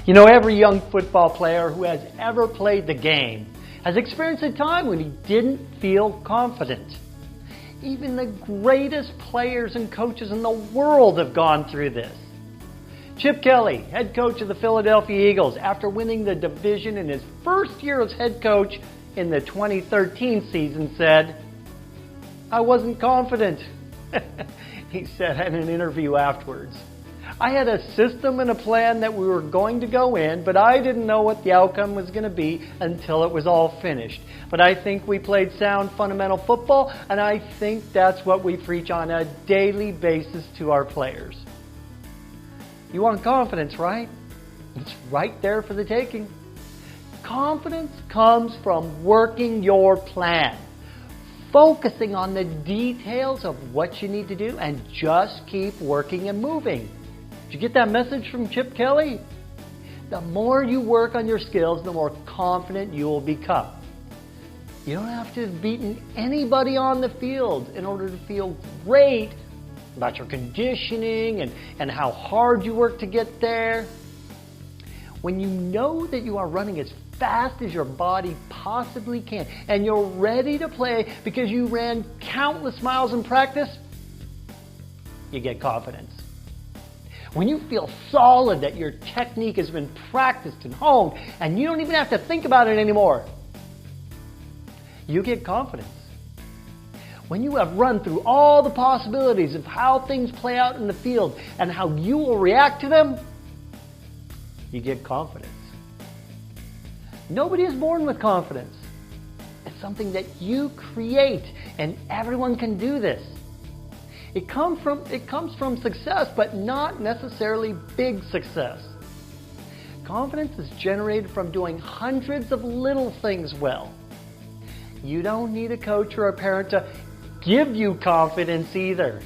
You know, every young football player who has ever played the game has experienced a time when he didn't feel confident. Even the greatest players and coaches in the world have gone through this. Chip Kelly, head coach of the Philadelphia Eagles, after winning the division in his first year as head coach in the 2013 season, said, "I wasn't confident." He said in an interview afterwards, "I had a system and a plan that we were going to go in, but I didn't know what the outcome was going to be until it was all finished. But I think we played sound fundamental football, and I think that's what we preach on a daily basis to our players." You want confidence, right? It's right there for the taking. Confidence comes from working your plan, focusing on the details of what you need to do, and just keep working and moving. Did you get that message from Chip Kelly? The more you work on your skills, the more confident you will become. You don't have to have beaten anybody on the field in order to feel great about your conditioning and how hard you work to get there. When you know that you are running as fast as your body possibly can and you're ready to play because you ran countless miles in practice, you get confidence. When you feel solid that your technique has been practiced and honed and you don't even have to think about it anymore, you get confidence. When you have run through all the possibilities of how things play out in the field and how you will react to them, you get confidence. Nobody is born with confidence. It's something that you create, and everyone can do this. It comes from success, but not necessarily big success. Confidence is generated from doing hundreds of little things well. You don't need a coach or a parent to give you confidence either.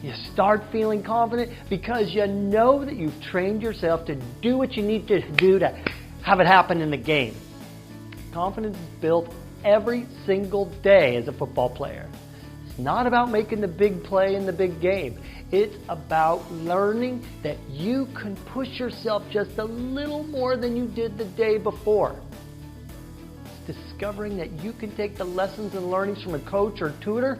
You start feeling confident because you know that you've trained yourself to do what you need to do to have it happen in the game. Confidence is built every single day as a football player. It's not about making the big play in the big game. It's about learning that you can push yourself just a little more than you did the day before. Discovering that you can take the lessons and learnings from a coach or tutor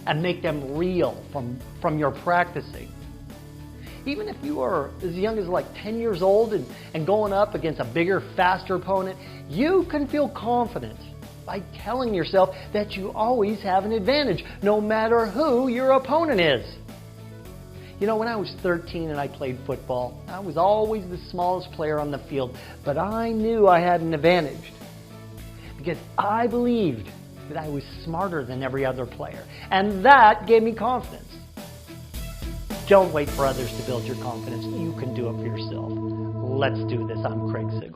and make them real from your practicing. Even if you are as young as like 10 years old and going up against a bigger, faster opponent, you can feel confident by telling yourself that you always have an advantage, no matter who your opponent is. You know, when I was 13 and I played football, I was always the smallest player on the field, but I knew I had an advantage, because I believed that I was smarter than every other player. And that gave me confidence. Don't wait for others to build your confidence. You can do it for yourself. Let's do this. I'm Craig Sigl.